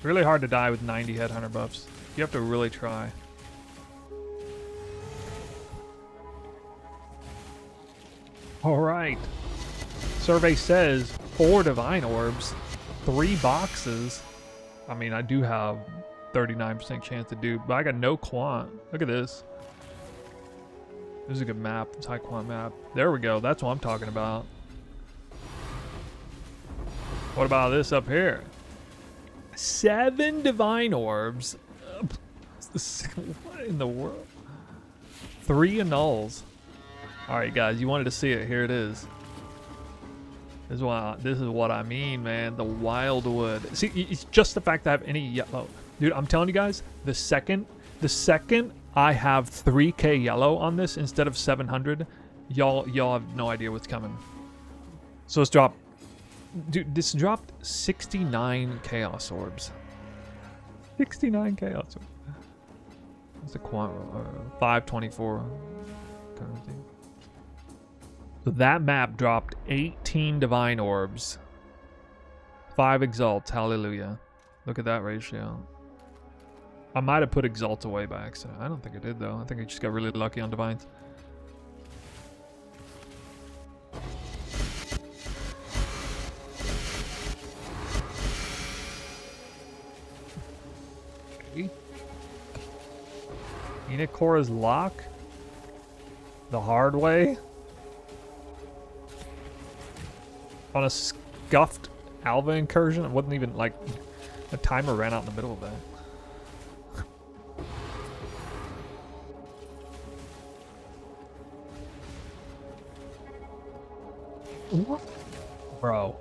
Really hard to die with 90 headhunter buffs. You have to really try. Alright. Survey says 4 divine orbs, 3 boxes. I mean, I do have 39% chance to do, but I got no quant. Look at this. This is a good map. It's a high quant map. There we go. That's what I'm talking about. What about this up here? 7 divine orbs. What in the world? 3 annuls. Alright guys, you wanted to see it. Here it is. This is what I mean, man. The Wildwood. See, it's just the fact that I have any yellow. Dude, I'm telling you guys, the second I have 3k yellow on this instead of 700, y'all have no idea what's coming. So let's drop. Dude, this dropped 69 chaos orbs. 69 chaos orbs. What's the quant? 524 currency. So that map dropped 18 divine orbs. 5 exalts. Hallelujah. Look at that ratio. I might have put exalts away by accident. I don't think I did though. I think I just got really lucky on divines. Okay. Inakora's Lock. The hard way. On a scuffed Alva Incursion. It wasn't even like a timer ran out in the middle of that. What? Bro.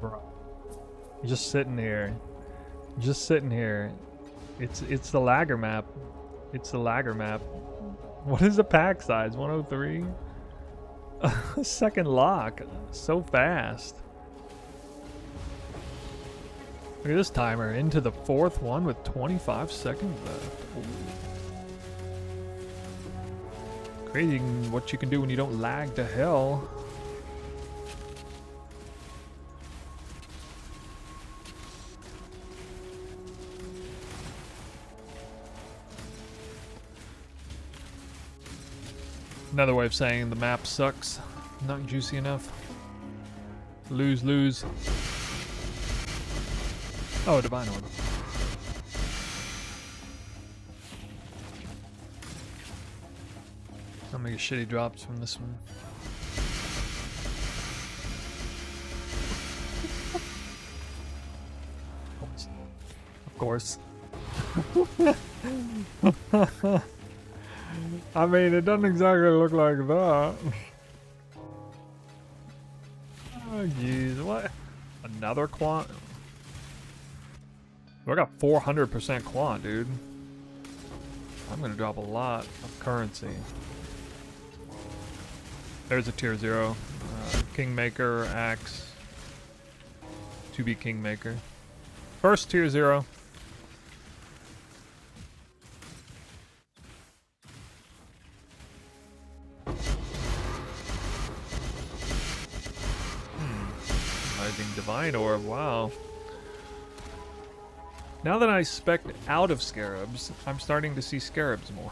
You're just sitting here. Just sitting here. It's the lagger map. It's the lagger map. What is the pack size? 103? Second lock. So fast. Look at this timer. Into the 4th one with 25 seconds left. Ooh. Crazy what you can do when you don't lag to hell. Another way of saying the map sucks. Not juicy enough. Lose, lose. Oh, divine orb. I'll make shitty drops from this one. Of course. I mean, it doesn't exactly look like that. Oh, jeez. What? Another quant? I got 400% quant, dude. I'm going to drop a lot of currency. There's a tier 0. Kingmaker, Axe. To be Kingmaker. First tier 0. Divine Orb, wow. Now that I spec out of Scarabs, I'm starting to see Scarabs more.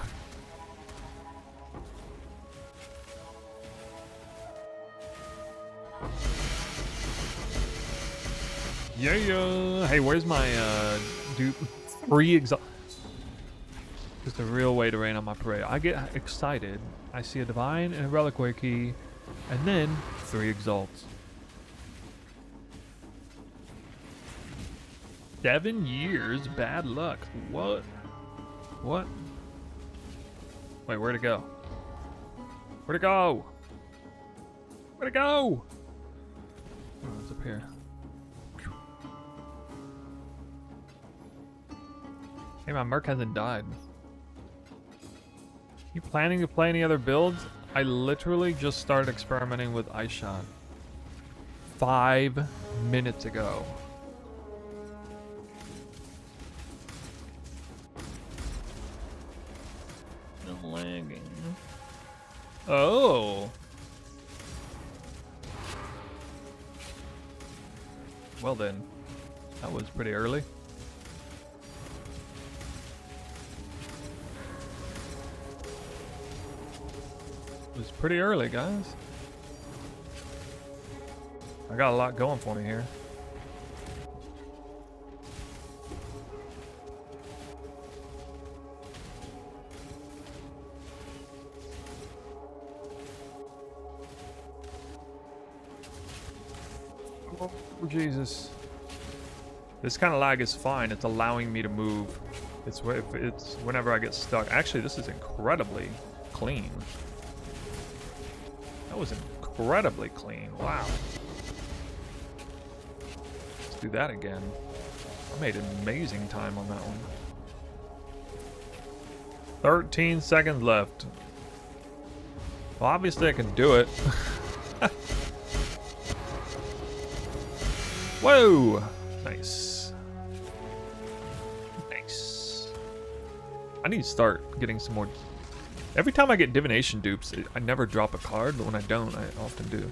Yeah. Hey, where's my dupe? Free exalt. Just a real way to rain on my parade. I get excited. I see a divine and a reliquary key, and then 3 exalts. 7 years, bad luck. What? What? Wait, where'd it go? Where'd it go? Where'd it go? Oh, it's up here. Hey, my Merc hasn't died. You planning to play any other builds? I literally just started experimenting with Ice Shot 5 minutes ago. Lagging. Oh. Well then. That was pretty early. It was pretty early, guys. I got a lot going for me here. Oh, Jesus. This kind of lag is fine. It's allowing me to move. It's whenever I get stuck. Actually, this is incredibly clean. That was incredibly clean. Wow. Let's do that again. I made amazing time on that one. 13 seconds left. Well, obviously I can do it. Whoa! Nice. Nice. I need to start getting some more. Every time I get divination dupes, I never drop a card, but when I don't, I often do.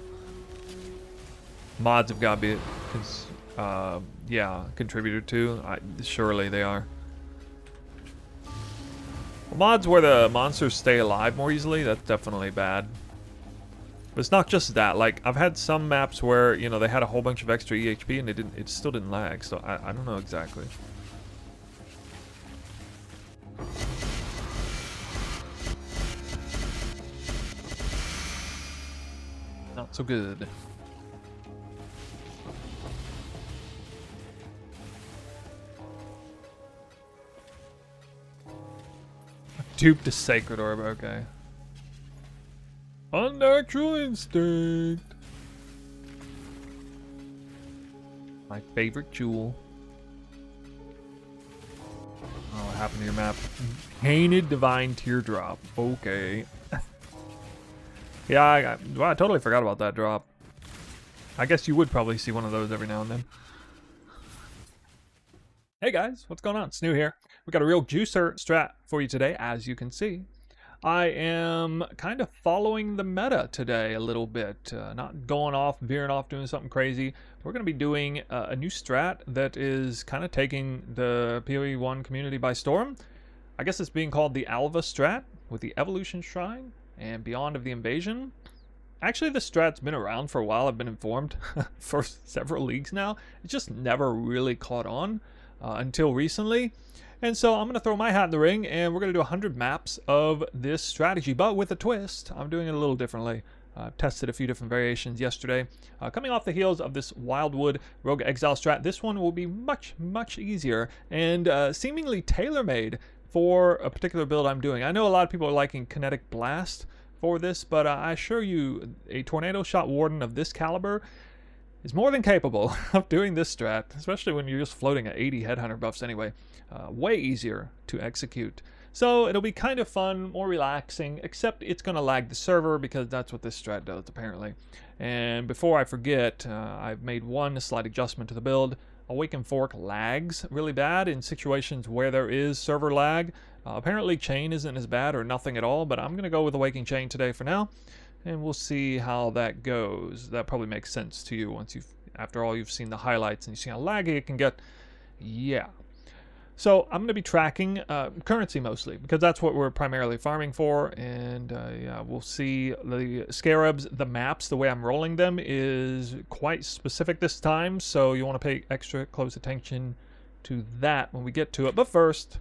Mods have got to be, yeah, contributor too. Surely they are. Well, mods where the monsters stay alive more easily, that's definitely bad. But it's not just that. Like, I've had some maps where, you know, they had a whole bunch of extra EHP and it still didn't lag, so I don't know exactly. Not so good. Duped a Sacred Orb, okay. Unnatural Instinct. My favorite jewel. Oh, what happened to your map? Painted Divine Teardrop. Okay. Yeah, well, I totally forgot about that drop. I guess you would probably see one of those every now and then. Hey guys, what's going on? It's New here. We got a real juicer strat for you today, as you can see. I am kind of following the meta today a little bit. Not going off, veering off, doing something crazy. We're going to be doing a new strat that is kind of taking the PoE 1 community by storm. I guess it's being called the Alva strat with the Evolution Shrine and Beyond of the Invasion. Actually, this strat's been around for a while. I've been informed for several leagues now. It just never really caught on until recently. And so I'm going to throw my hat in the ring, and we're going to do 100 maps of this strategy, but with a twist. I'm doing it a little differently. Tested a few different variations yesterday. Coming off the heels of this Wildwood Rogue Exile strat, this one will be much, much easier and seemingly tailor-made for a particular build I'm doing. I know a lot of people are liking Kinetic Blast for this, but I assure you a Tornado Shot Warden of this caliber is more than capable of doing this strat, especially when you're just floating at 80 Headhunter buffs anyway. Way easier to execute. So it'll be kind of fun, more relaxing, except it's going to lag the server because that's what this strat does apparently. And before I forget, I've made one slight adjustment to the build. Awaken Fork lags really bad in situations where there is server lag. Apparently Chain isn't as bad or nothing at all, but I'm going to go with Awakening Chain today for now. And we'll see how that goes. That probably makes sense to you once after all you've seen the highlights and you see how laggy it can get. Yeah. So I'm going to be tracking currency mostly because that's what we're primarily farming for. And yeah, we'll see the Scarabs, the maps, the way I'm rolling them is quite specific this time. So you want to pay extra close attention to that when we get to it. But first,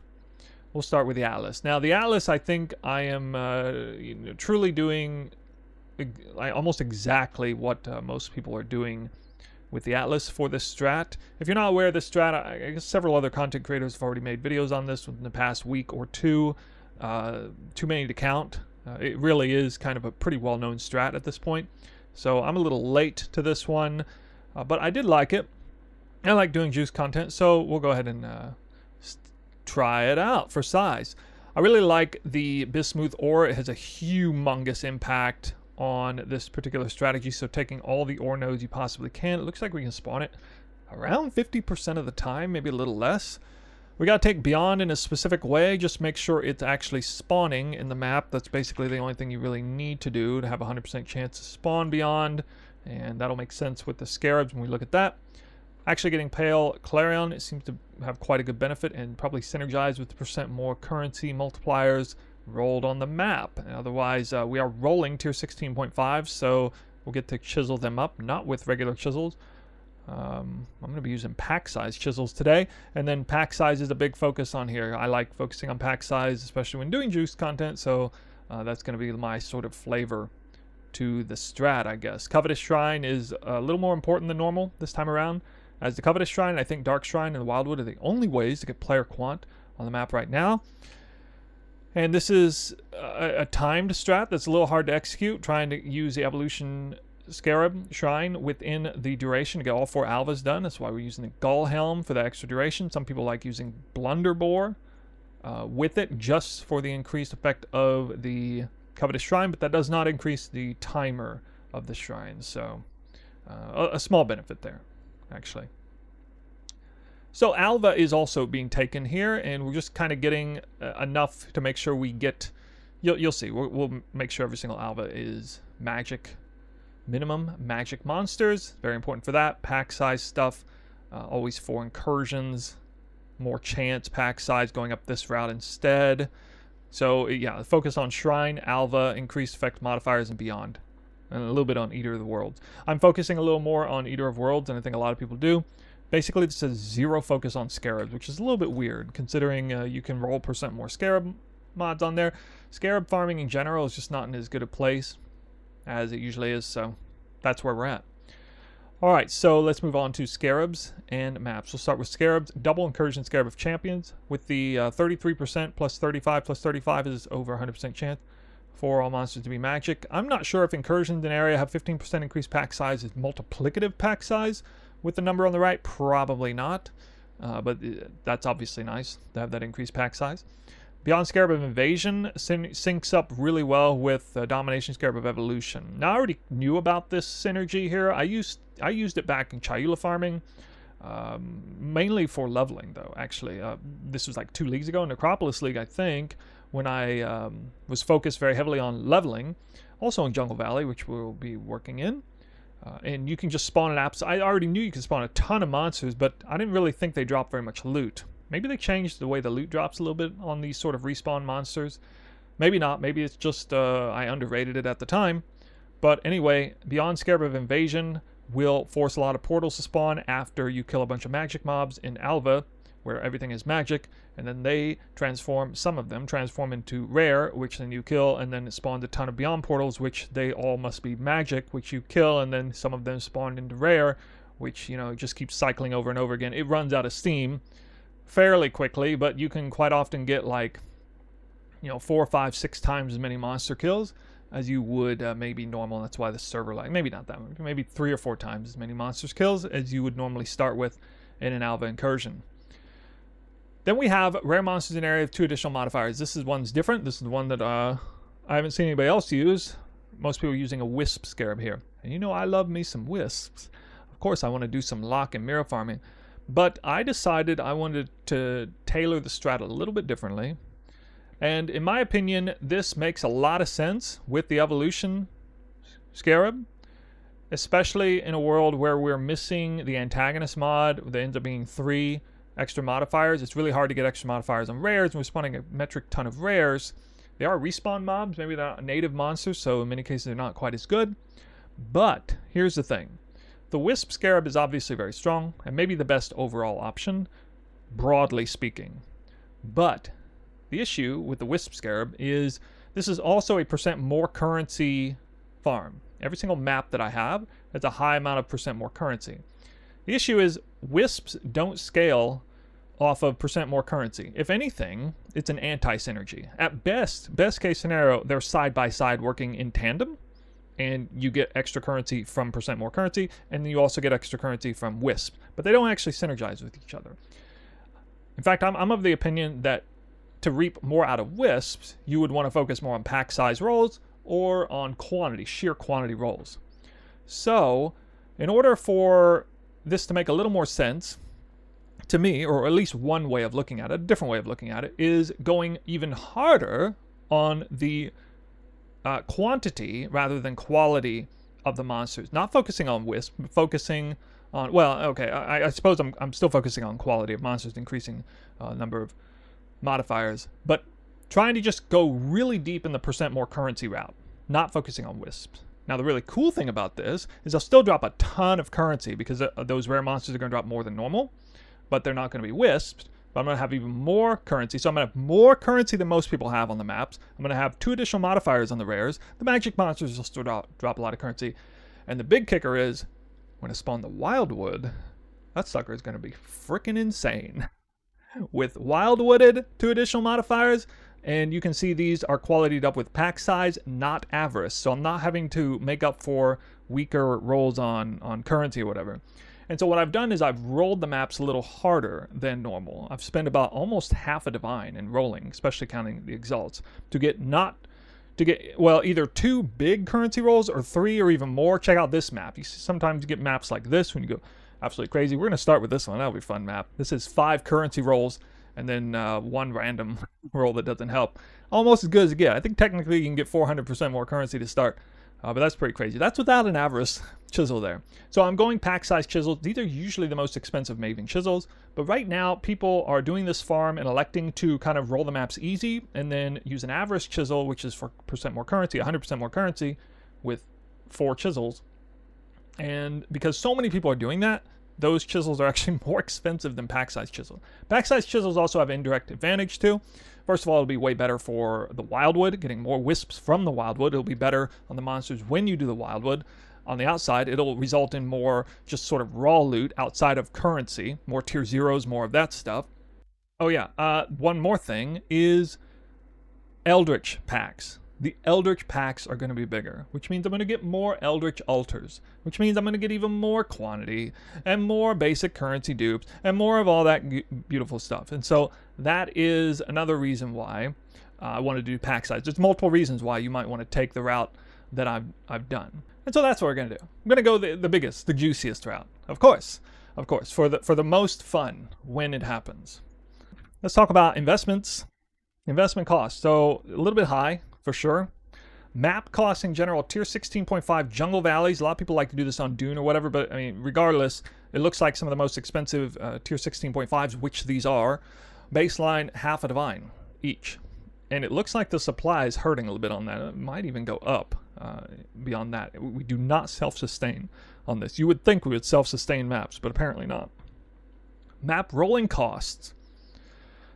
we'll start with the Atlas. Now the Atlas, I think I am truly doing almost exactly what most people are doing with the Atlas for this strat. If you're not aware of this strat, I guess several other content creators have already made videos on this within the past week or two. Too many to count. It really is kind of a pretty well-known strat at this point. So I'm a little late to this one, but I did like it. I like doing juice content, so we'll go ahead and try it out for size. I really like the Bismuth ore. It has a humongous impact on this particular strategy, so taking all the ore nodes you possibly can. It looks like we can spawn it around 50% of the time, maybe a little less. We got to take Beyond in a specific way, just make sure it's actually spawning in the map. That's basically the only thing you really need to do to have a 100% chance to spawn Beyond, and that'll make sense with the Scarabs when we look at that. Actually getting Pale Clarion, it seems to have quite a good benefit and probably synergize with the percent more currency multipliers rolled on the map. And otherwise, we are rolling tier 16.5, so we'll get to chisel them up, not with regular chisels. I'm going to be using pack size chisels today, and then pack size is a big focus on here. I like focusing on pack size, especially when doing juice content, so that's going to be my sort of flavor to the strat, I guess. Covetous Shrine is a little more important than normal this time around, as the Covetous Shrine, I think Dark Shrine and the Wildwood are the only ways to get player quant on the map right now. And this is a timed strat that's a little hard to execute, trying to use the Evolution Scarab Shrine within the duration to get all 4 Alvas done. That's why we're using the Gull Helm for the extra duration. Some people like using Blunderbore with it just for the increased effect of the Covetous Shrine, but that does not increase the timer of the shrine. So a small benefit there, actually. So Alva is also being taken here, and we're just kind of getting enough to make sure we get... You'll see. We'll make sure every single Alva is magic. Minimum magic monsters. Very important for that. Pack size stuff. Always 4 incursions. More chance pack size going up this route instead. So yeah, focus on Shrine, Alva, increased effect modifiers, and Beyond. And a little bit on Eater of the Worlds. I'm focusing a little more on Eater of Worlds than I think a lot of people do. Basically, this says 0 focus on Scarabs, which is a little bit weird, considering you can roll % more Scarab mods on there. Scarab farming in general is just not in as good a place as it usually is, so that's where we're at. Alright, so let's move on to Scarabs and maps. We'll start with Scarabs. Double Incursion Scarab of Champions with the 33% plus 35 is over 100% chance for all monsters to be magic. I'm not sure if Incursions in area have 15% increased pack size is multiplicative pack size with the number on the right. Probably not, but that's obviously nice to have that increased pack size. Beyond Scarab of Invasion syncs up really well with Domination Scarab of Evolution. Now, I already knew about this synergy here. I used it back in Chayula farming, mainly for leveling, though, actually. This was like 2 leagues ago in Necropolis League, I think, when I was focused very heavily on leveling. Also in Jungle Valley, which we'll be working in. And you can just spawn an apps. I already knew you could spawn a ton of monsters, but I didn't really think they dropped very much loot. Maybe they changed the way the loot drops a little bit on these sort of respawn monsters. Maybe not. Maybe it's just I underrated it at the time. But anyway, Beyond Scarab of Invasion will force a lot of portals to spawn after you kill a bunch of magic mobs in Alva, where everything is magic, and then they transform, some of them transform into rare, which then you kill, and then it spawns a ton of Beyond portals, which they all must be magic, which you kill, and then some of them spawn into rare, which, you know, just keeps cycling over and over again. It runs out of steam fairly quickly, but you can quite often get like, you know, 4, 5, 6 times as many monster kills as you would maybe normal. That's why the server, like, maybe not that much, maybe 3 or 4 times as many monsters kills as you would normally start with in an Alva Incursion. Then we have rare monsters in area of 2 additional modifiers. This is one's different. This is the one that I haven't seen anybody else use. Most people are using a Wisp Scarab here. And you know I love me some Wisps. Of course I want to do some lock and mirror farming. But I decided I wanted to tailor the strat a little bit differently. And in my opinion, this makes a lot of sense with the Evolution Scarab. Especially in a world where we're missing the antagonist mod that ends up being 3 extra modifiers. It's really hard to get extra modifiers on rares, and we're spawning a metric ton of rares. They are respawn mobs, maybe they're not native monsters, so in many cases they're not quite as good. But here's the thing. The Wisp Scarab is obviously very strong, and maybe the best overall option, broadly speaking. But the issue with the Wisp Scarab is this is also a % more currency farm. Every single map that I have has a high amount of % more currency. The issue is Wisps don't scale off of % more currency. If anything, it's an anti-synergy. At best case scenario, they're side by side working in tandem, and you get extra currency from % more currency, and then you also get extra currency from Wisp. But they don't actually synergize with each other. In fact, I'm of the opinion that to reap more out of Wisps, you would want to focus more on pack size rolls or on quantity, sheer quantity rolls. So, in order for this to make a little more sense to me, or at least one way of looking at it, a different way of looking at it, is going even harder on the quantity rather than quality of the monsters. Not focusing on Wisp, but focusing on, well, okay, I suppose I'm still focusing on quality of monsters, increasing number of modifiers, but trying to just go really deep in the percent more currency route, not focusing on wisps. Now, the really cool thing about this is I'll still drop a ton of currency because those rare monsters are going to drop more than normal, but they're not going to be wisps. But I'm going to have even more currency. So I'm going to have more currency than most people have on the maps. I'm going to have 2 additional modifiers on the rares. The magic monsters will still drop a lot of currency. And the big kicker is, when I spawn the Wildwood, that sucker is going to be freaking insane. With Wildwooded 2 additional modifiers, and you can see these are qualityed up with pack size, not avarice. So I'm not having to make up for weaker rolls on currency or whatever. And so what I've done is I've rolled the maps a little harder than normal. I've spent about almost half a divine in rolling, especially counting the exalts, to get well, either 2 big currency rolls or 3 or even more. Check out this map. You sometimes get maps like this when you go absolutely crazy. We're going to start with this one. That'll be a fun map. This is 5 currency rolls and then 1 random roll that doesn't help. Almost as good as you get. I think technically you can get 400% more currency to start. But that's pretty crazy. That's without an avarice chisel there. So I'm going pack size chisels. These are usually the most expensive Maven chisels. But right now, people are doing this farm and electing to kind of roll the maps easy and then use an avarice chisel, which is for percent more currency, 100% more currency with 4 chisels. And because so many people are doing that, those chisels are actually more expensive than pack size chisels. Pack size chisels also have indirect advantage too. First of all, it'll be way better for the Wildwood, getting more wisps from the Wildwood. It'll be better on the monsters when you do the Wildwood. On the outside, it'll result in more just sort of raw loot outside of currency, more tier 0s, more of that stuff. Oh yeah, one more thing is Eldritch packs. The Eldritch packs are going to be bigger, which means I'm going to get more Eldritch altars, which means I'm going to get even more quantity and more basic currency dupes and more of all that beautiful stuff. And so that is another reason why I want to do pack size. There's multiple reasons why you might want to take the route that I've done. And so that's what we're going to do. I'm going to go the biggest, the juiciest route. Of course, for the most fun when it happens. Let's talk about investments. Investment costs. So a little bit high for sure. Map costs in general, tier 16.5 jungle valleys. A lot of people like to do this on Dune or whatever, but I mean, regardless, it looks like some of the most expensive tier 16.5s, which these are. Baseline, half a divine each. And it looks like the supply is hurting a little bit on that. It might even go up beyond that. We do not self-sustain on this. You would think we would self-sustain maps, but apparently not. Map rolling costs.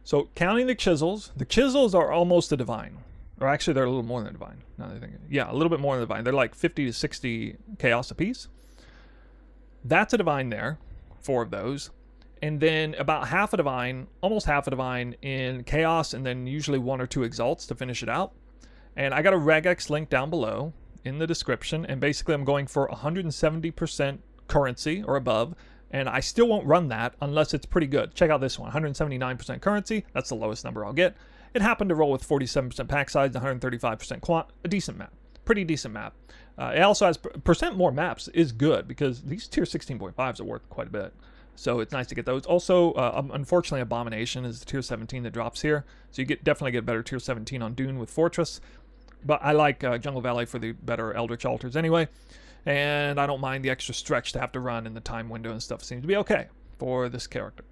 So counting the chisels are almost a divine. Or actually, they're a little more than a divine. Now that I think, yeah, a little bit more than a divine. They're like 50 to 60 chaos apiece. That's a divine there, 4 of those. And then about half a divine, almost half a divine in chaos, and then usually 1 or 2 exalts to finish it out. And I got a regex link down below in the description. And basically, I'm going for 170% currency or above. And I still won't run that unless it's pretty good. Check out this one, 179% currency. That's the lowest number I'll get. It happened to roll with 47% pack size, 135% quant. A decent map. Pretty decent map. It also has percent more maps is good because these tier 16.5s are worth quite a bit. So it's nice to get those. Also, unfortunately, Abomination is the tier 17 that drops here. So you definitely get better tier 17 on Dune with Fortress. But I like Jungle Valley for the better Eldritch Altars anyway. And I don't mind the extra stretch to have to run in the time window and stuff. Seems to be okay for this character.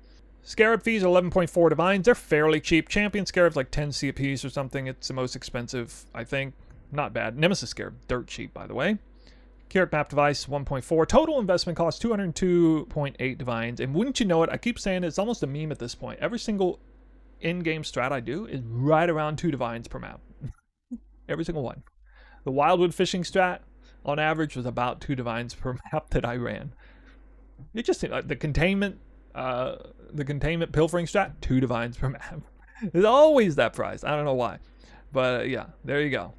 Scarab fees are 11.4 divines. They're fairly cheap. Champion Scarab's like 10 C a piece or something. It's the most expensive, I think. Not bad. Nemesis Scarab, dirt cheap, by the way. Carrot Map Device, 1.4. Total investment cost, 202.8 divines. And wouldn't you know it, I keep saying it's almost a meme at this point. Every single in-game strat I do is right around 2 divines per map. Every single one. The Wildwood Fishing strat, on average, was about 2 divines per map that I ran. It just seemed like the containment pilfering strat, 2 divines per map. It's always that price. I don't know why. But yeah, there you go.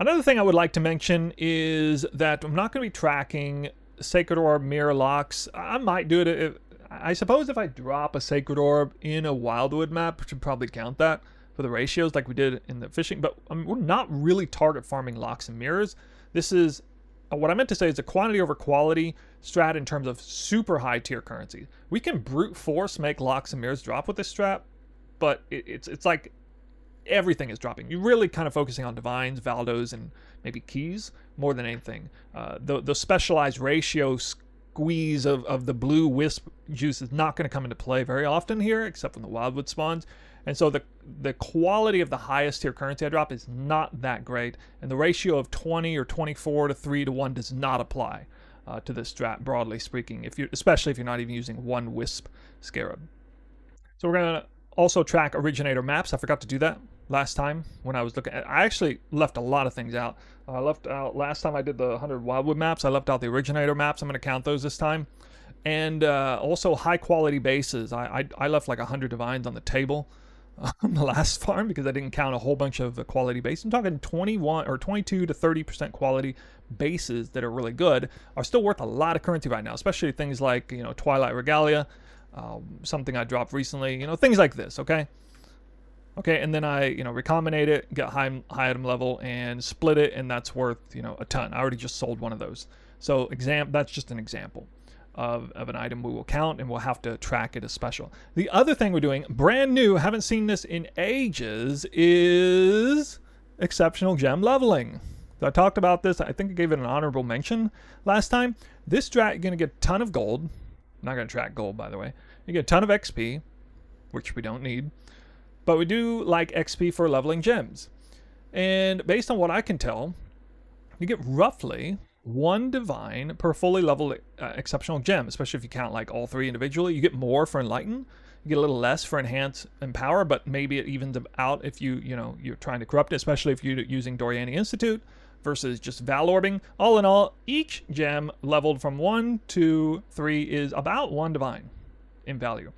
Another thing I would like to mention is that I'm not going to be tracking Sacred Orb mirror locks. I might do it. I suppose if I drop a Sacred Orb in a Wildwood map, I should probably count that for the ratios like we did in the fishing. But we're not really target farming locks and mirrors. This is, what I meant to say is a quantity over quality strat in terms of super high tier currency. We can brute force make locks and mirrors drop with this strat, but it's like everything is dropping. You're really kind of focusing on divines, valdos, and maybe keys more than anything. The specialized ratios squeeze of the blue wisp juice is not going to come into play very often here, except when the wildwood spawns. And so the quality of the highest tier currency I drop is not that great, and the ratio of 20 or 24 to 3 to 1 does not apply to this strat, broadly speaking, especially if you're not even using one wisp scarab. So we're going to also track originator maps. I forgot to do that last time when I was looking at, I actually left a lot of things out. I left out last time I did the 100 wildwood maps. I left out the originator maps. I'm going to count those this time. And also high quality bases. I left like 100 divines on the table on the last farm because I didn't count a whole bunch of the quality bases. I'm talking 21 or 22 to 30% quality bases that are really good, are still worth a lot of currency right now, especially things like, you know, Twilight Regalia, something I dropped recently, you know, things like this. Okay, and then I, you know, recombinate it, get high item level, and split it, and that's worth, you know, a ton. I already just sold one of those. So that's just an example of an item we will count, and we'll have to track it as special. The other thing we're doing, brand new, haven't seen this in ages, is exceptional gem leveling. So I talked about this. I think I gave it an honorable mention last time. This strat, you're going to get a ton of gold. I'm not going to track gold, by the way. You get a ton of XP, which we don't need. But we do like XP for leveling gems. And based on what I can tell, you get roughly 1 divine per fully leveled exceptional gem, especially if you count like all 3 individually. You get more for enlighten. You get a little less for enhance and power, but maybe it evens out if you're trying to corrupt it, especially if you're using Doriani Institute versus just Val Orbing. All in all, each gem leveled from 1 to 3 is about 1 divine in value.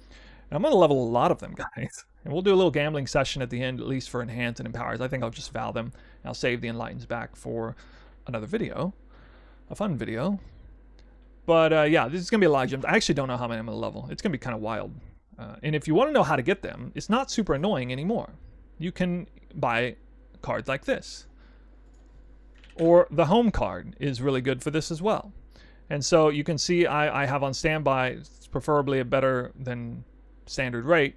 And I'm going to level a lot of them, guys. And we'll do a little gambling session at the end, at least for enhance and empowers. I think I'll just Val them, and I'll save the enlightens back for another video. A fun video. But yeah, this is going to be a lot of gems. I actually don't know how many I'm going to level. It's going to be kind of wild. And if you want to know how to get them, it's not super annoying anymore. You can buy cards like this. Or the home card is really good for this as well. And so you can see I have on standby, it's preferably a better than standard rate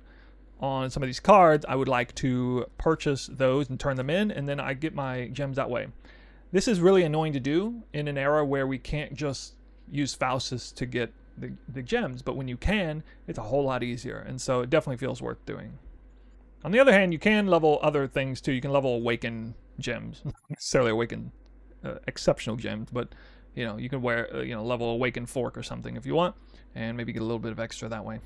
on some of these cards. I would like to purchase those and turn them in, and then I get my gems that way. This is really annoying to do in an era where we can't just use Faustus to get the gems, but when you can, it's a whole lot easier, and so it definitely feels worth doing. On the other hand, you can level other things too. You can level awaken gems, not necessarily awaken exceptional gems, but you know, you can level awaken fork or something if you want, and maybe get a little bit of extra that way.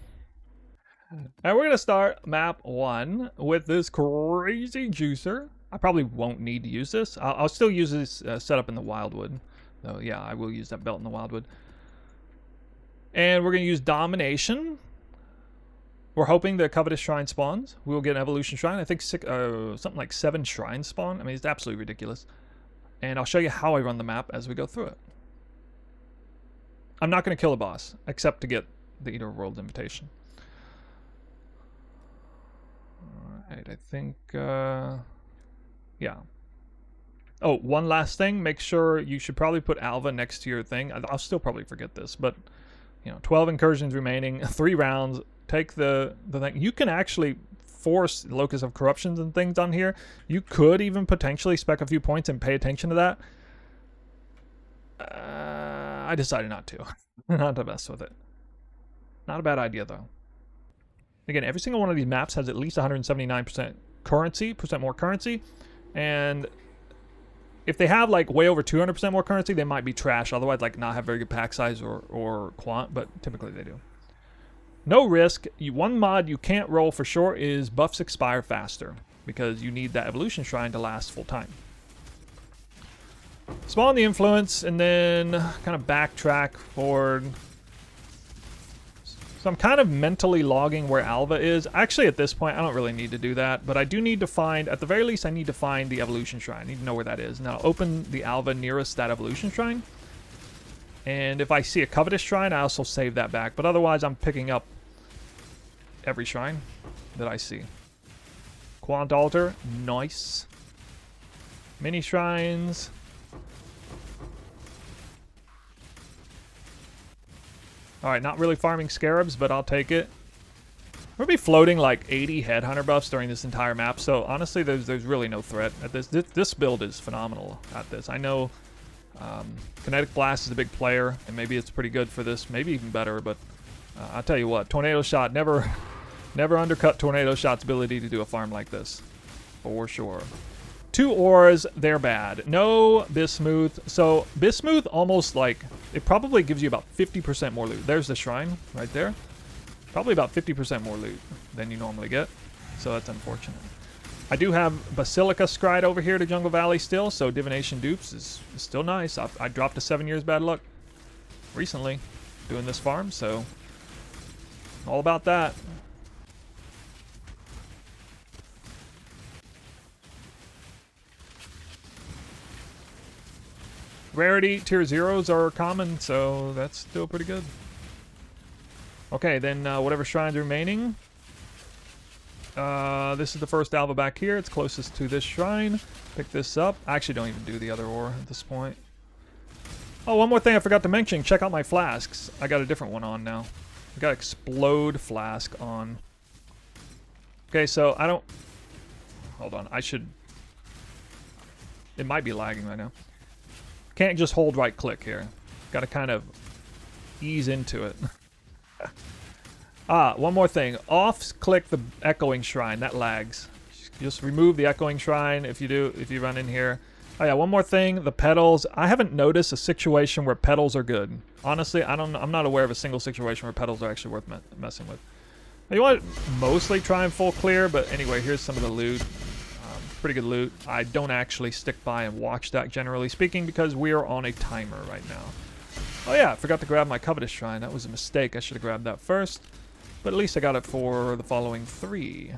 And we're gonna start map 1 with this crazy juicer. I probably won't need to use this. I'll still use this setup in the wildwood. So yeah, I will use that belt in the wildwood. And we're going to use Domination. We're hoping the Covetous Shrine spawns. We will get an Evolution Shrine. I think something like 7 shrines spawn. I mean, it's absolutely ridiculous. And I'll show you how I run the map as we go through it. I'm not going to kill a boss, except to get the Eater of Worlds invitation. Alright, I think... yeah. Oh, one last thing. Make sure you should probably put Alva next to your thing. I'll still probably forget this, but you know, 12 incursions remaining, 3 rounds. Take the thing. You can actually force Locus of Corruptions and things on here. You could even potentially spec a few points and pay attention to that. I decided not to. Not to mess with it. Not a bad idea though. Again, every single one of these maps has at least 179% currency, more currency. And if they have like way over 200% more currency, they might be trash. Otherwise, like not have very good pack size or quant, but typically they do. No risk. One mod you can't roll for sure is buffs expire faster, because you need that evolution shrine to last full time. Spawn the influence and then kind of backtrack forward. So I'm kind of mentally logging where Alva is. Actually, at this point, I don't really need to do that, but I do need to find, at the very least, I need to find the evolution shrine. I need to know where that is. Now, open the Alva nearest that evolution shrine. And if I see a covetous shrine, I also save that back. But otherwise, I'm picking up every shrine that I see. Quant altar, nice. Mini shrines. Alright, not really farming Scarabs, but I'll take it. We'll be floating like 80 Headhunter buffs during this entire map, so honestly, there's really no threat at this. This build is phenomenal at this. I know Kinetic Blast is a big player, and maybe it's pretty good for this, maybe even better, but I'll tell you what, Tornado Shot, never undercut Tornado Shot's ability to do a farm like this, for sure. 2 ores, they're bad. No Bismuth. So Bismuth almost like, it probably gives you about 50% more loot. There's the shrine right there. Probably about 50% more loot than you normally get. So that's unfortunate. I do have Basilica Scryed over here to Jungle Valley still, so Divination Dupes is still nice. I dropped a 7 years bad luck recently doing this farm, so all about that. Rarity tier 0s are common, so that's still pretty good. Okay, then whatever shrines remaining. This is the first Alva back here. It's closest to this shrine. Pick this up. I actually don't even do the other ore at this point. Oh, one more thing I forgot to mention. Check out my flasks. I got a different one on now. I got Explode Flask on. Okay, so I don't... Hold on. I should... It might be lagging right now. Can't just hold right click here. Got to kind of ease into it. One more thing. Click the Echoing Shrine. That lags. Just remove the Echoing Shrine if you run in here. Oh yeah, one more thing. The petals. I haven't noticed a situation where petals are good. Honestly, I'm not aware of a single situation where petals are actually worth messing with. You want to mostly try and full clear, but anyway, here's some of the loot. Pretty good loot. I don't actually stick by and watch that, generally speaking, because we are on a timer right now. Oh yeah, I forgot to grab my Covetous Shrine. That was a mistake. I should have grabbed that first. But at least I got it for the following 3.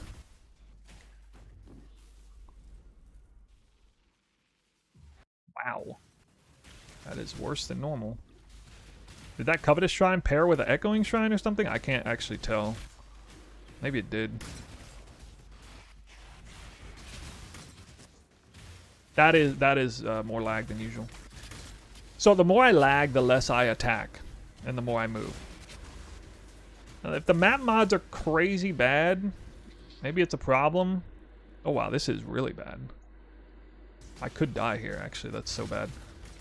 Wow. That is worse than normal. Did that Covetous Shrine pair with an Echoing Shrine or something? I can't actually tell. Maybe it did. That is more lag than usual. So the more I lag, the less I attack, and the more I move. Now, if the map mods are crazy bad, maybe it's a problem. Oh wow, this is really bad. I could die here, actually. That's so bad.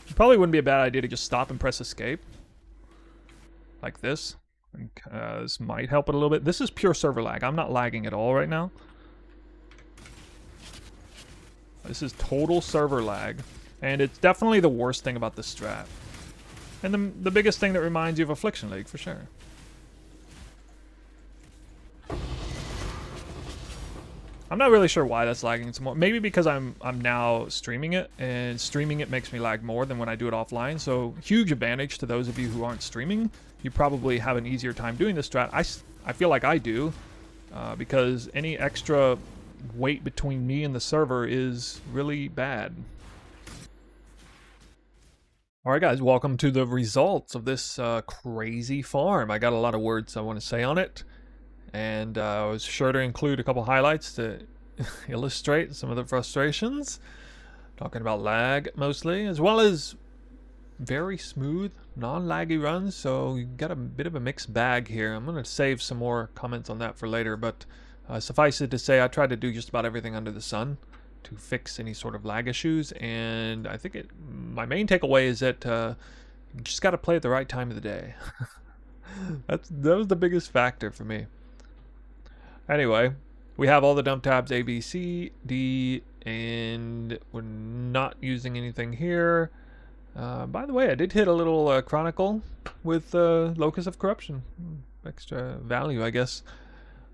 It probably wouldn't be a bad idea to just stop and press escape. Like this. This might help it a little bit. This is pure server lag. I'm not lagging at all right now. This is total server lag, and it's definitely the worst thing about this strat. And the biggest thing that reminds you of Affliction League, for sure. I'm not really sure why that's lagging some more. Maybe because I'm now streaming it, and streaming it makes me lag more than when I do it offline. So huge advantage to those of you who aren't streaming. You probably have an easier time doing this strat. I feel like I do, because any extra weight between me and the server is really bad. Alright guys, welcome to the results of this crazy farm. I got a lot of words I want to say on it, and I was sure to include a couple highlights to illustrate some of the frustrations. Talking about lag mostly, as well as very smooth, non-laggy runs, so you got a bit of a mixed bag here. I'm going to save some more comments on that for later, but suffice it to say, I tried to do just about everything under the sun to fix any sort of lag issues, and I think my main takeaway is that you just got to play at the right time of the day. That was the biggest factor for me. Anyway, we have all the dump tabs A, B, C, D, and we're not using anything here. By the way, I did hit a little Chronicle with Locus of Corruption. Extra value, I guess.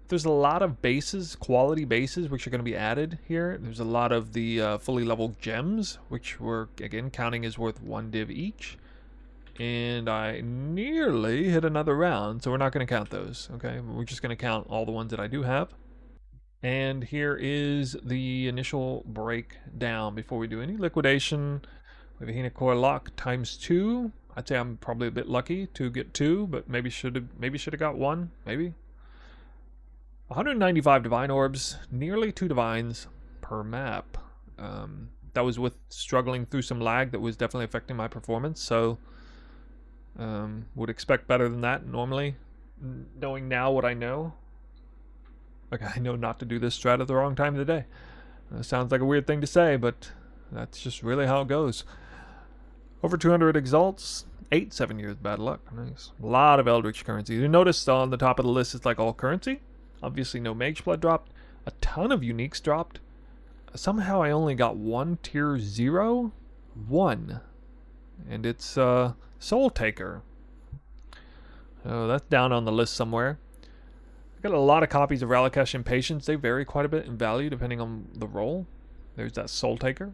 There's a lot of bases, quality bases, which are going to be added here. There's a lot of the fully leveled gems, which we're, again, counting as worth 1 div each. And I nearly hit another round, so we're not going to count those, okay? We're just going to count all the ones that I do have. And here is the initial breakdown before we do any liquidation. We have a Hina Core Lock ×2. I'd say I'm probably a bit lucky to get 2, but maybe should have got 1, maybe. 195 Divine Orbs, nearly 2 Divines per map. That was with struggling through some lag that was definitely affecting my performance, so would expect better than that normally, knowing now what I know. Like, I know not to do this strat at the wrong time of the day. Sounds like a weird thing to say, but that's just really how it goes. Over 200 exalts. 8 7 years bad luck. Nice. A lot of Eldritch currency. You notice on the top of the list it's like all currency. Obviously no mage blood dropped. A ton of uniques dropped. Somehow I only got one tier 0. 1. And it's Soul Taker. So that's down on the list somewhere. I got a lot of copies of Ralakesh Impatience. They vary quite a bit in value depending on the role. There's that Soul Taker.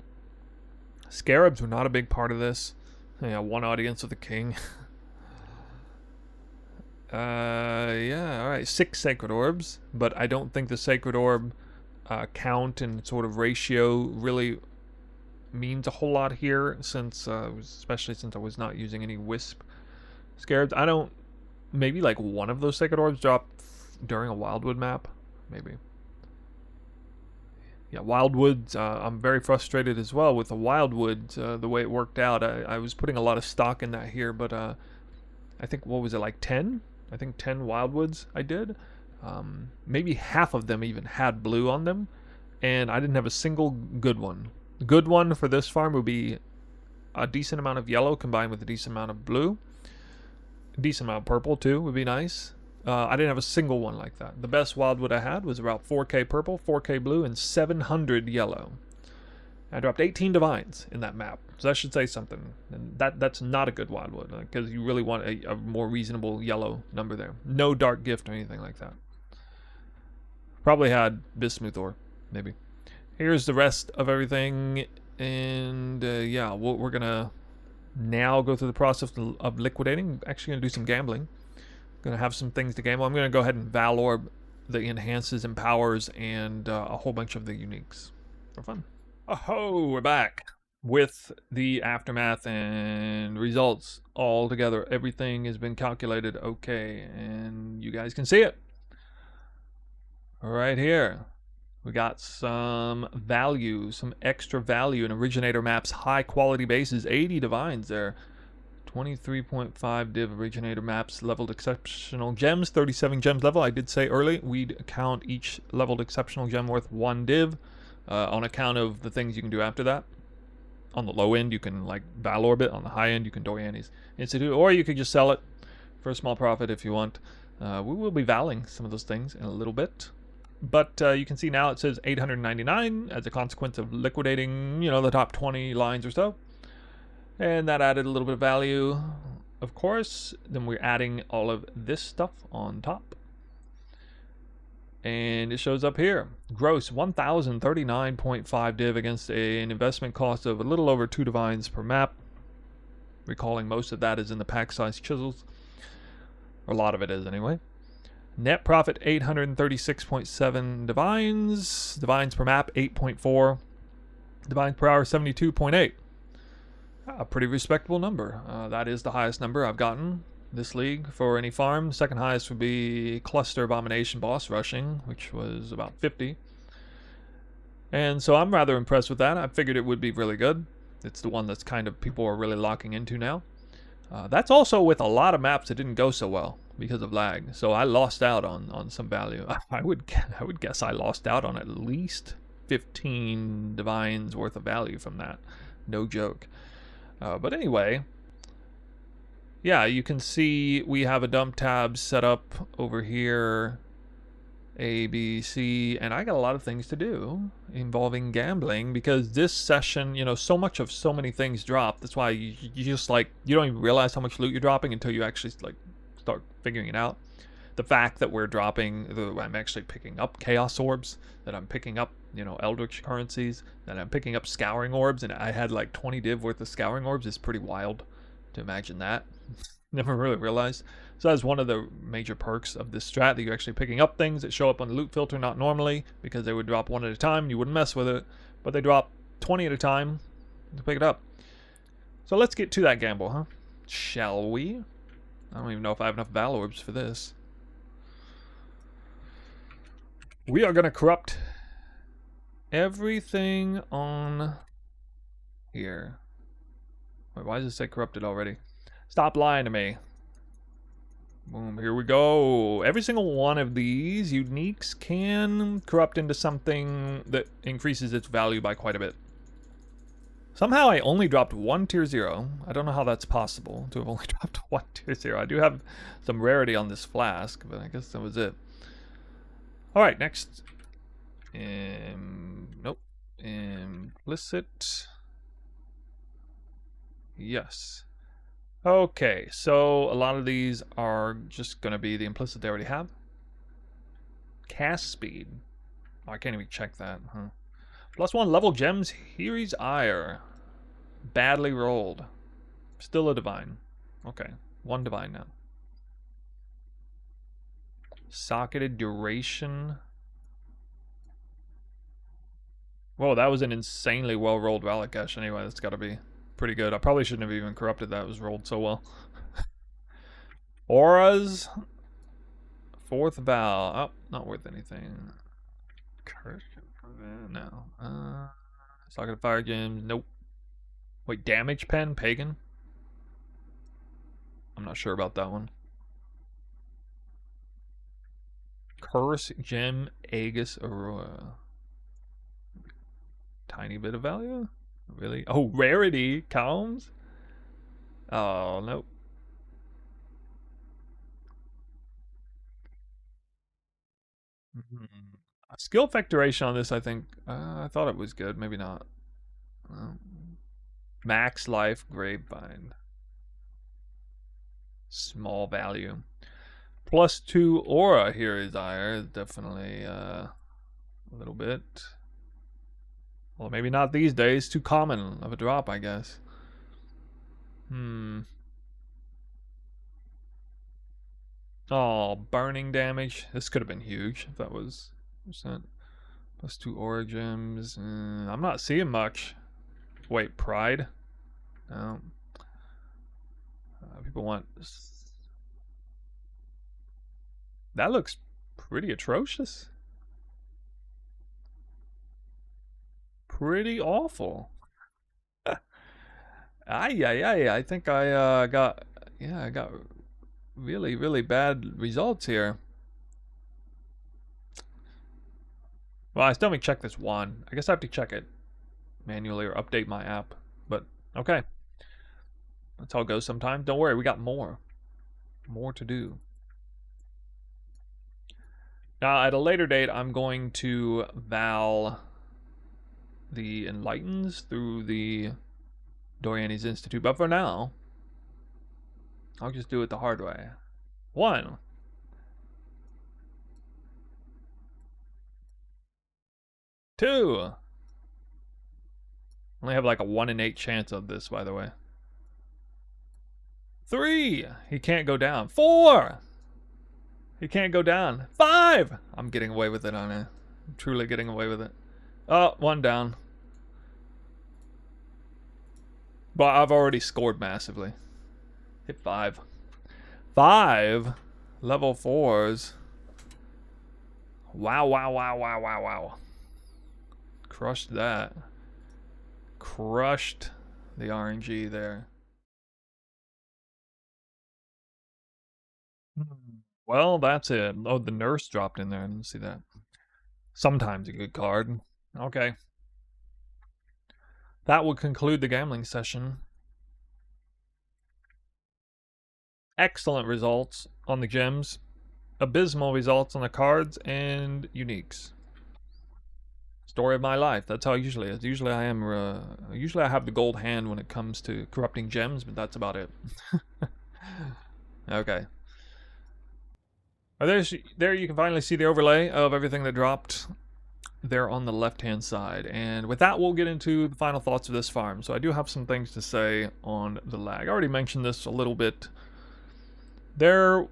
Scarabs were not a big part of this. Yeah, one audience with the king. Yeah, alright. 6 Sacred Orbs, but I don't think the Sacred Orb count and sort of ratio really means a whole lot here, since especially since I was not using any Wisp Scarabs. I don't... Maybe like one of those Sacred Orbs dropped during a Wildwood map. Maybe. Yeah, Wildwoods, I'm very frustrated as well with the Wildwoods, the way it worked out. I was putting a lot of stock in that here, but I think, what was it, like 10? I think 10 Wildwoods I did. Maybe half of them even had blue on them, and I didn't have a single good one. The good one for this farm would be a decent amount of yellow combined with a decent amount of blue. A decent amount of purple, too, would be nice. I didn't have a single one like that. The best Wildwood I had was about 4k purple, 4k blue, and 700 yellow. I dropped 18 divines in that map, so that should say something. And that's not a good Wildwood, because you really want a more reasonable yellow number there. No Dark Gift or anything like that. Probably had Bismuth ore, maybe. Here's the rest of everything, and yeah, we're gonna now go through the process of liquidating. Actually gonna do some gambling. Gonna have some things to gamble. I'm gonna go ahead and Valorb the enhances and powers and a whole bunch of the uniques for fun. Oh, we're back with the aftermath and results all together. Everything has been calculated okay, and you guys can see it right here. We got some value, some extra value in Originator Maps, high quality bases, 80 divines there. 23.5 div Originator Maps, leveled exceptional gems, 37 gems level. I did say early we'd count each leveled exceptional gem worth 1 div on account of the things you can do after that. On the low end, you can like Valorb it. On the high end, you can Doriani's Institute, or you could just sell it for a small profit if you want. We will be valing some of those things in a little bit. But you can see now it says 899 as a consequence of liquidating, you know, the top 20 lines or so. And that added a little bit of value, of course. Then we're adding all of this stuff on top. And it shows up here. Gross 1,039.5 div against an investment cost of a little over 2 divines per map. Recalling most of that is in the pack size chisels. Or a lot of it is anyway. Net profit 836.7 divines. Divines per map 8.4. Divines per hour 72.8. A pretty respectable number. That is the highest number I've gotten this league for any farm. Second highest would be Cluster Abomination Boss Rushing, which was about 50. And so I'm rather impressed with that. I figured it would be really good. It's the one that's kind of people are really locking into now. That's also with a lot of maps that didn't go so well because of lag. So I lost out on some value. I would guess I lost out on at least 15 divines worth of value from that. No joke. But anyway, yeah, you can see we have a dump tab set up over here, A, B, C, and I got a lot of things to do involving gambling because this session, you know, so much of so many things drop. That's why you just like, you don't even realize how much loot you're dropping until you actually like start figuring it out. The fact that we're dropping, I'm actually picking up Chaos Orbs, that I'm picking up, you know, Eldritch Currencies, that I'm picking up Scouring Orbs, and I had like 20 div worth of Scouring Orbs is pretty wild to imagine that. Never really realized. So that's one of the major perks of this strat, that you're actually picking up things that show up on the loot filter, not normally, because they would drop one at a time, and you wouldn't mess with it, but they drop 20 at a time to pick it up. So let's get to that gamble, huh? Shall we? I don't even know if I have enough Val Orbs for this. We are going to corrupt everything on here. Wait, why does it say corrupted already? Stop lying to me. Boom, here we go. Every single one of these uniques can corrupt into something that increases its value by quite a bit. Somehow I only dropped one tier 0. I don't know how that's possible to have only dropped one tier 0. I do have some rarity on this flask, but I guess that was it. Alright, next. Nope. Implicit. Yes. Okay, so a lot of these are just going to be the implicit they already have. Cast speed. Oh, I can't even check that, huh? +1 level gems, Here's Ire. Badly rolled. Still a divine. Okay, 1 divine now. Socketed duration. Whoa, that was an insanely well rolled Relic Cache anyway. That's got to be pretty good. I probably shouldn't have even corrupted that. It was rolled so well. Auras. 4th Vow. Oh, not worth anything. Curse. No. Socketed Fire Gems. Nope. Wait, Damage Pen? Pagan? I'm not sure about that one. Curse Gem Aegis Aurora. Tiny bit of value? Really? Oh, Rarity Calms? Oh, nope. Skill effect duration on this, I think. I thought it was good. Maybe not. Max life Grapevine. Small value. +2 aura here is higher. Definitely a little bit. Well, maybe not these days. Too common of a drop, I guess. Oh, burning damage. This could have been huge if that was percent. +2 aura gems. I'm not seeing much. Wait, pride? No. People want... That looks pretty atrocious. Pretty awful. I think I got really, really bad results here. Well, I still haven't checked this one. I guess I have to check it manually or update my app. But, okay. That's how it goes sometimes. Don't worry, we got more. More to do. Now, at a later date, I'm going to Val the Enlightens through the Doriani's Institute. But for now, I'll just do it the hard way. 1. 2. Only have like a 1 in 8 chance of this, by the way. 3. He can't go down. 4. He can't go down. 5. I'm getting away with it, aren't I? I'm truly getting away with it. Oh, 1 down. But I've already scored massively. Hit 5. 5 level 4s. Wow. Crushed that. Crushed the RNG there. Well, that's it. Oh, the nurse dropped in there. I didn't see that. Sometimes a good card. Okay. That will conclude the gambling session. Excellent results on the gems. Abysmal results on the cards and uniques. Story of my life. That's how it usually is. Usually I am. Usually I have the gold hand when it comes to corrupting gems, but that's about it. Okay. There you can finally see the overlay of everything that dropped there on the left-hand side. And with that, we'll get into the final thoughts of this farm. So I do have some things to say on the lag. I already mentioned this a little bit. There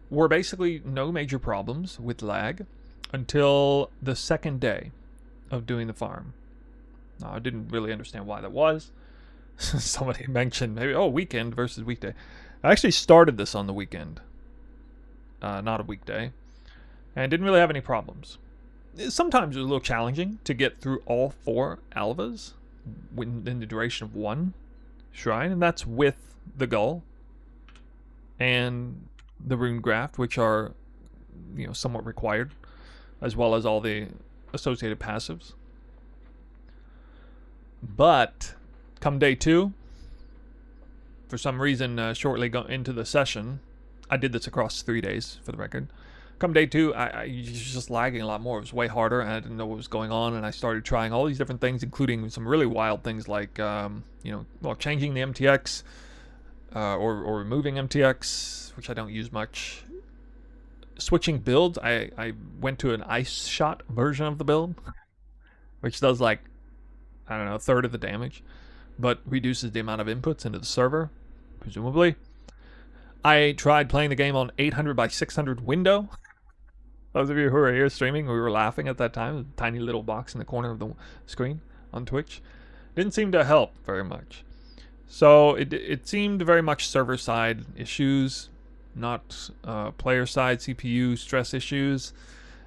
were basically no major problems with lag until the second day of doing the farm. Now, I didn't really understand why that was. Somebody mentioned maybe, oh, weekend versus weekday. I actually started this on the weekend. Not a weekday, and didn't really have any problems. Sometimes it was a little challenging to get through all 4 Alvas in the duration of 1 shrine, and that's with the Gull and the Rune Graft, which are, you know, somewhat required, as well as all the associated passives. But Come day 2, for some reason, shortly into the session, I did this across 3 days, for the record. Come day 2, I was just lagging a lot more. It was way harder, and I didn't know what was going on, and I started trying all these different things, including some really wild things like, changing the MTX, or removing MTX, which I don't use much. Switching builds, I went to an ice shot version of the build, which does like, I don't know, a third of the damage, but reduces the amount of inputs into the server, presumably. I tried playing the game on 800 by 600 window. Those of you who are here streaming, we were laughing at that time. A tiny little box in the corner of the screen on Twitch. Didn't seem to help very much. So it seemed very much server-side issues, not player-side CPU stress issues.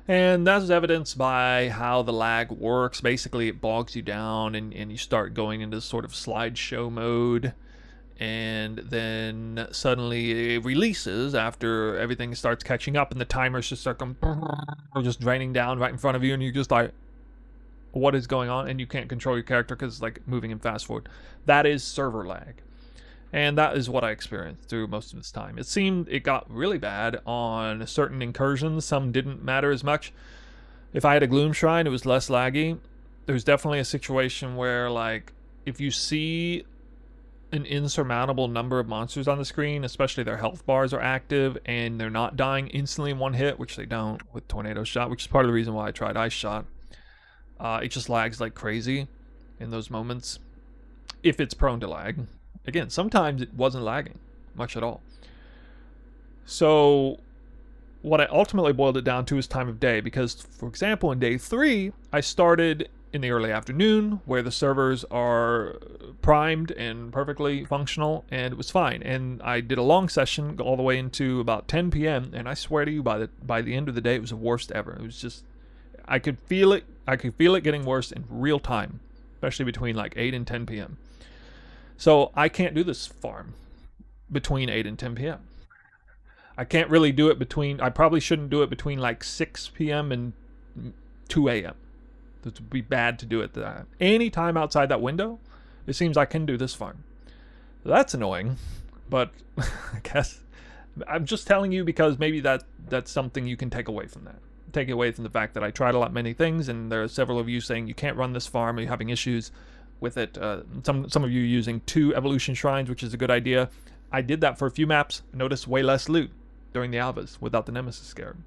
And that's evidenced by how the lag works. Basically, it bogs you down, and you start going into sort of slideshow mode. And then suddenly it releases after everything starts catching up, and the timers just start going, just draining down right in front of you, and you're just like, what is going on? And you can't control your character because it's like moving in fast forward. That is server lag. And that is what I experienced through most of this time. It seemed it got really bad on certain incursions. Some didn't matter as much. If I had a Gloom Shrine, it was less laggy. There's definitely a situation where, like, if you see an insurmountable number of monsters on the screen, especially their health bars are active and they're not dying instantly in one hit, which they don't with Tornado Shot, which is part of the reason why I tried Ice Shot. It just lags like crazy in those moments, if it's prone to lag. Again, sometimes it wasn't lagging much at all. So what I ultimately boiled it down to is time of day, because, for example, in day 3, I started in the early afternoon, where the servers are primed and perfectly functional, and it was fine. And I did a long session all the way into about 10 p.m., and I swear to you, by the end of the day, it was the worst ever. It was just, I could feel it. I could feel it getting worse in real time, especially between like 8 and 10 p.m. So I can't do this farm between 8 and 10 p.m. I can't really do it between, I probably shouldn't do it between like 6 p.m. and 2 a.m. It would be bad to do it that. Any time outside that window, it seems I can do this farm. That's annoying, but I guess I'm just telling you because maybe that's something you can take away from that. Take away from the fact that I tried a lot many things, and there are several of you saying you can't run this farm, or you're having issues with it. Some of you using 2 evolution shrines, which is a good idea. I did that for a few maps. Noticed way less loot during the Alvas without the Nemesis Scarab.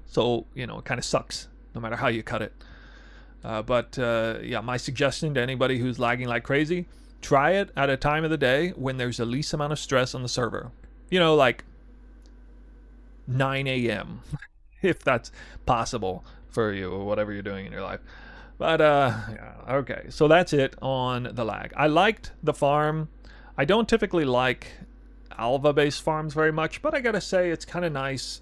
So, you know, it kind of sucks no matter how you cut it. Yeah, my suggestion to anybody who's lagging like crazy, try it at a time of the day when there's the least amount of stress on the server. You know, like 9 a.m. if that's possible for you, or whatever you're doing in your life. But, yeah, okay. So that's it on the lag. I liked the farm. I don't typically like Alva-based farms very much, but I gotta say it's kind of nice.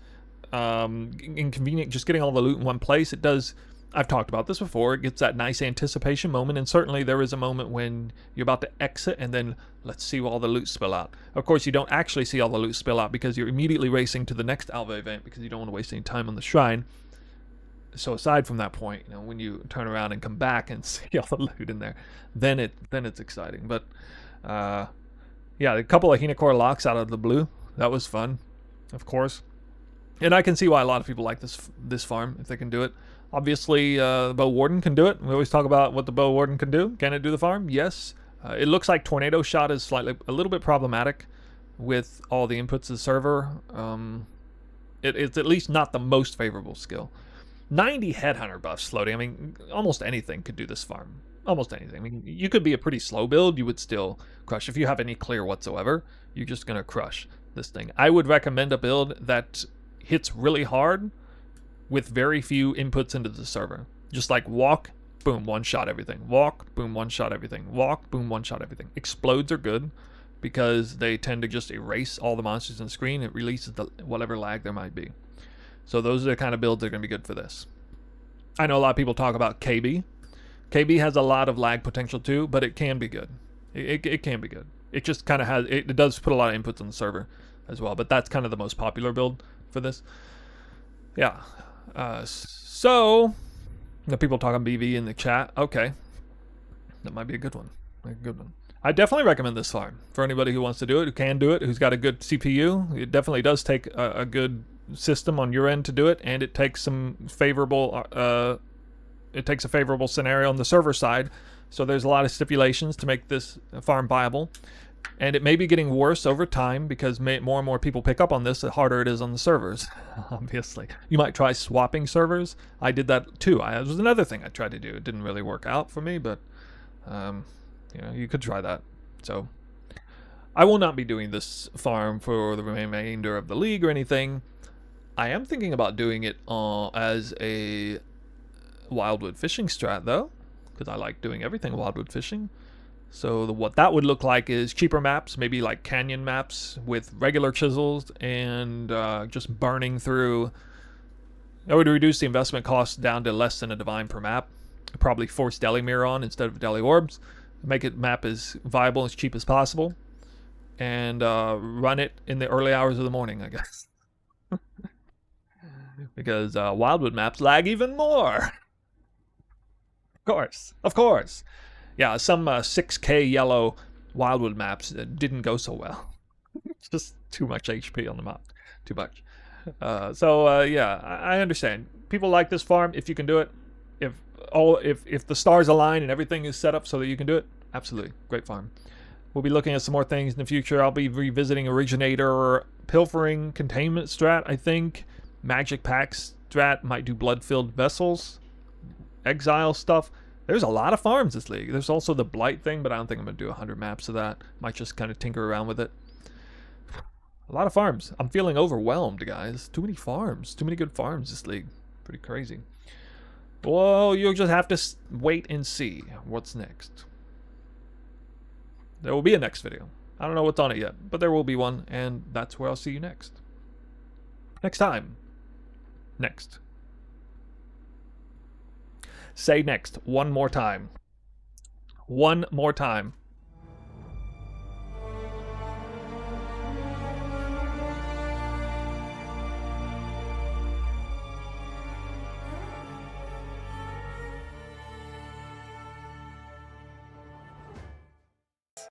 Inconvenient just getting all the loot in one place. It does, I've talked about this before, it gets that nice anticipation moment, and certainly there is a moment when you're about to exit and then let's see all the loot spill out. Of course, you don't actually see all the loot spill out because you're immediately racing to the next Alva event because you don't want to waste any time on the shrine. So aside from that point, you know, when you turn around and come back and see all the loot in there, then it's exciting. But yeah, a couple of Hinacore locks out of the blue, that was fun, of course. And I can see why a lot of people like this farm, if they can do it. Obviously, the Bow Warden can do it. We always talk about what the Bow Warden can do. Can it do the farm? Yes. It looks like Tornado Shot is a little bit problematic with all the inputs of the server. It's at least not the most favorable skill. 90 Headhunter buffs floating. I mean, almost anything could do this farm. Almost anything. I mean, you could be a pretty slow build. You would still crush. If you have any clear whatsoever, you're just going to crush this thing. I would recommend a build that hits really hard with very few inputs into the server. Just like walk, boom, one-shot everything. Walk, boom, one-shot everything. Walk, boom, one-shot everything. Explodes are good because they tend to just erase all the monsters on the screen. It releases whatever lag there might be. So those are the kind of builds that are going to be good for this. I know a lot of people talk about KB. KB has a lot of lag potential too, but it can be good. It can be good. It just kind of has, it does put a lot of inputs on the server as well, but that's kind of the most popular build for this. Yeah. So the people talking BV in the chat. Okay. That might be a good one. A good one. I definitely recommend this farm for anybody who wants to do it, who can do it, who's got a good CPU. It definitely does take a good system on your end to do it, and it takes some favorable. It takes a favorable scenario on the server side, so there's a lot of stipulations to make this farm viable. And it may be getting worse over time because more and more people pick up on this, the harder it is on the servers, obviously. You might try swapping servers. I did that too. That was another thing I tried to do. It didn't really work out for me, but you know, you could try that. So I will not be doing this farm for the remainder of the league or anything. I am thinking about doing it as a wildwood fishing strat though, because I like doing everything wildwood fishing. So what that would look like is cheaper maps, maybe like canyon maps with regular chisels and just burning through. That would reduce the investment cost down to less than a divine per map. Probably force deli mirror on instead of deli orbs. Make it map as viable, as cheap as possible. And run it in the early hours of the morning, I guess. Because wildwood maps lag even more. Of course. Yeah, some 6K yellow wildwood maps didn't go so well. Just too much HP on the map. Too much. Yeah, I understand. People like this farm if you can do it. If the stars align and everything is set up so that you can do it, absolutely. Great farm. We'll be looking at some more things in the future. I'll be revisiting Originator, Pilfering, Containment strat, I think. Magic Packs strat, might do Blood-Filled Vessels. Exile stuff. There's a lot of farms this league. There's also the Blight thing, but I don't think I'm going to do 100 maps of that. Might just kind of tinker around with it. A lot of farms. I'm feeling overwhelmed, guys. Too many farms. Too many good farms this league. Pretty crazy. Well, you'll just have to wait and see what's next. There will be a next video. I don't know what's on it yet, but there will be one, and that's where I'll see you next. Next time. Next. Say next one more time. One more time.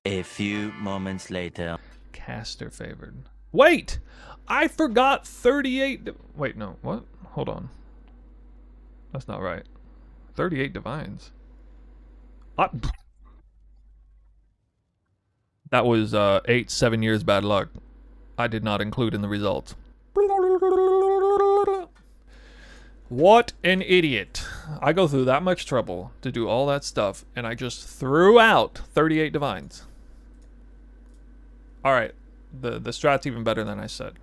A few moments later. Caster favored. Wait! I forgot 38... Wait, no. What? Hold on. That's not right. 38 divines. That was 7 years bad luck. I did not include in the results. What an idiot. I go through that much trouble to do all that stuff, and I just threw out 38 divines. Alright, the strat's even better than I said.